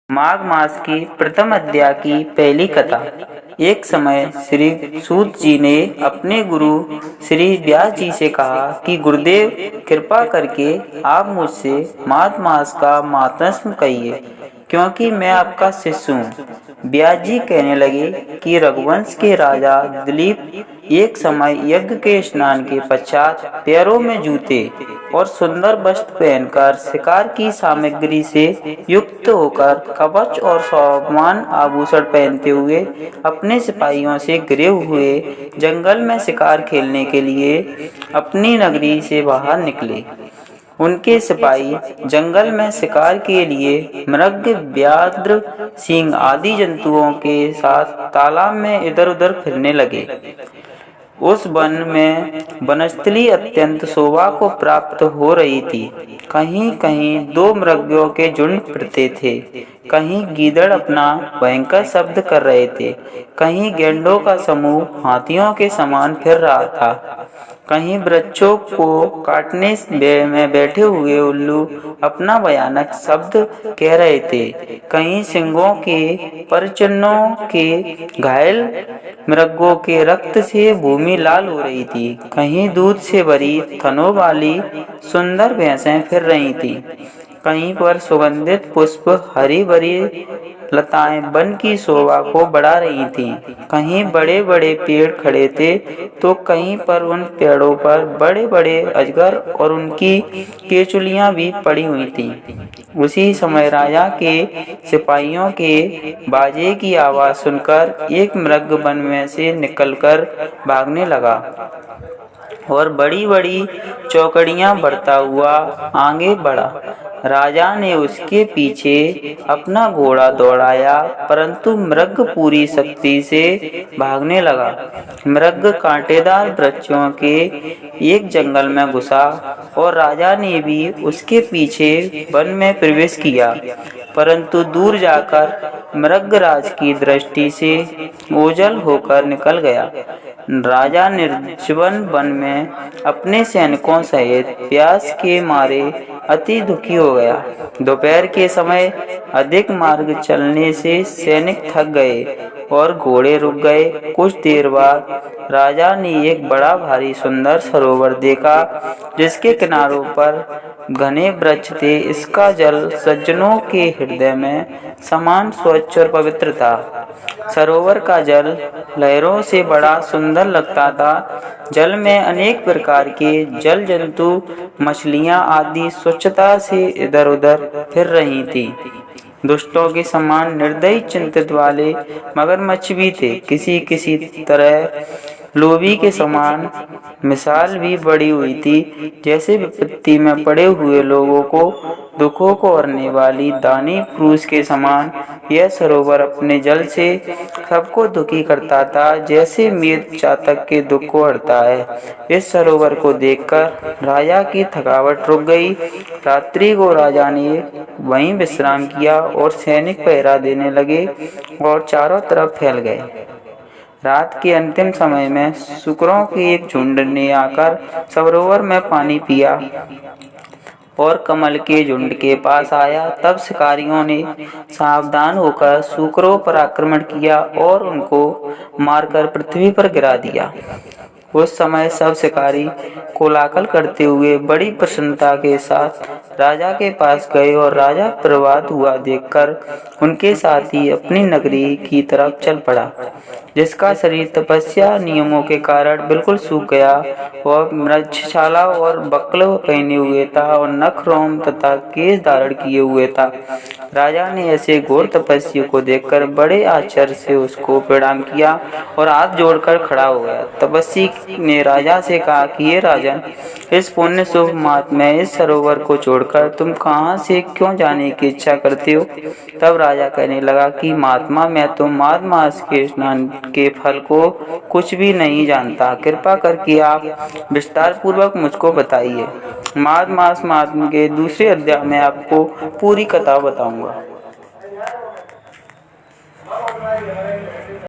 माघ मास की प्रथम अध्याय की पहली कथा। एक समय श्री सूत जी ने अपने गुरु श्री व्यास जी से कहा कि गुरुदेव, कृपा करके आप मुझसे माघ मास का महात्म्य कहिए, क्योंकि मैं आपका शिष्य हूँ। व्यास जी कहने लगे कि रघुवंश के राजा दिलीप एक समय यज्ञ के स्नान के पश्चात पैरों में जूते और सुंदर वस्त्र पहनकर शिकार की सामग्री से युक्त होकर कवच और शोभायमान आभूषण पहनते हुए अपने सिपाहियों से घिरे हुए जंगल में शिकार खेलने के लिए अपनी नगरी से बाहर निकले। उनके सिपाही जंगल में शिकार के लिए मृग, व्याघ्र, सिंह आदि जंतुओं के साथ तालाब में इधर उधर फिरने लगे। उस वन में वनस्थली अत्यंत शोभा को प्राप्त हो रही थी। कहीं कहीं दो मृगों के झुंड फिरते थे, कहीं गीदड़ अपना भयंकर शब्द कर रहे थे, कहीं गैंडों का समूह हाथियों के समान फिर रहा था, कहीं वृक्षों को काटने में बैठे हुए उल्लू अपना भयानक शब्द कह रहे थे, कहीं सिंहों के परचन्नों के घायल मृगों के रक्त से भूमि लाल हो रही थी, कहीं दूध से भरी थनों वाली सुंदर भैंसें फिर रही थीं, कहीं पर सुगंधित पुष्प हरी भरी लताएं वन की शोभा को बढ़ा रही थीं, कहीं बड़े बड़े पेड़ खड़े थे तो कहीं पर उन पेड़ों पर बड़े बड़े अजगर और उनकी केचुलियां भी पड़ी हुई थीं। उसी समय राजा के सिपाहियों के बाजे की आवाज सुनकर एक मृग वन में से निकलकर भागने लगा और बड़ी बड़ी चौकड़ियां बढ़ता हुआ आगे बढ़ा। राजा ने उसके पीछे अपना घोड़ा दौड़ाया, परंतु मृग पूरी शक्ति से भागने लगा। मृग कांटेदार वृक्षों के एक जंगल में घुसा और राजा ने भी उसके पीछे वन में प्रवेश किया, परंतु दूर जाकर मृगराज की दृष्टि से ओझल होकर निकल गया। राजा निर्जन वन में अपने सैनिकों सहित प्यास के मारे अति दुखी हो गया। दोपहर के समय अधिक मार्ग चलने से सैनिक थक गए और घोड़े रुक गए। कुछ देर बाद राजा ने एक बड़ा भारी सुंदर सरोवर देखा, जिसके किनारों पर घने वृक्ष थे। इसका जल सज्जनों के हृदय में समान स्वच्छ और पवित्र था। सरोवर का जल लहरों से बड़ा सुंदर लगता था। जल में अनेक प्रकार के जल जंतु, मछलियां आदि स्वच्छता से इधर उधर फिर रही थी। दुष्टों के समान निर्दयी चिंतित वाले मगरमच्छ भी थे। किसी किसी तरह लोभी के समान मिसाल भी बड़ी हुई थी। जैसे विपत्ति में पड़े हुए लोगों को दुखों को हरने वाली दानी पुरुष के समान यह सरोवर अपने जल से सबको दुखी करता था, जैसे मृग चातक के दुख को हरता है। इस सरोवर को देखकर राजा की थकावट रुक गई। रात्रि को राजा ने वहीं विश्राम किया और सैनिक पहरा देने लगे और चारों तरफ फैल गए। रात के अंतिम समय में सुकरों के एक झुंड ने आकर सरोवर में पानी पिया और कमल के झुंड के पास आया। तब शिकारियों ने सावधान होकर सुकरों पर आक्रमण किया और उनको मारकर पृथ्वी पर गिरा दिया। उस समय सब शिकारी कोलाहल करते हुए बड़ी प्रसन्नता के साथ राजा के पास गए और राजा प्रभात हुआ देखकर उनके साथ ही अपनी नगरी की तरफ चल पड़ा, जिसका शरीर तपस्या नियमों के कारण बिल्कुल सूख गया। वह मृगशाला और बक्ल पहने हुए था और नख, रोम तथा केश धारण किए हुए था। राजा ने ऐसे घोर तपस्वी को देखकर बड़े आश्चर्य से उसको प्रणाम किया और हाथ जोड़कर खड़ा हो गया। तपस्वी ने राजा से कहा कि ये राजन, इस पुण्य शुभ महात्म्य इस सरोवर को छोड़कर तुम कहाँ से क्यों जाने की इच्छा करते हो? तब राजा कहने लगा कि महात्मा, मैं तो माघ मास के स्नान के फल को कुछ भी नहीं जानता। कृपा करके आप विस्तार पूर्वक मुझको बताइए। माघ मास महात्म्य के दूसरे अध्याय में आपको पूरी कथा बताऊंगा।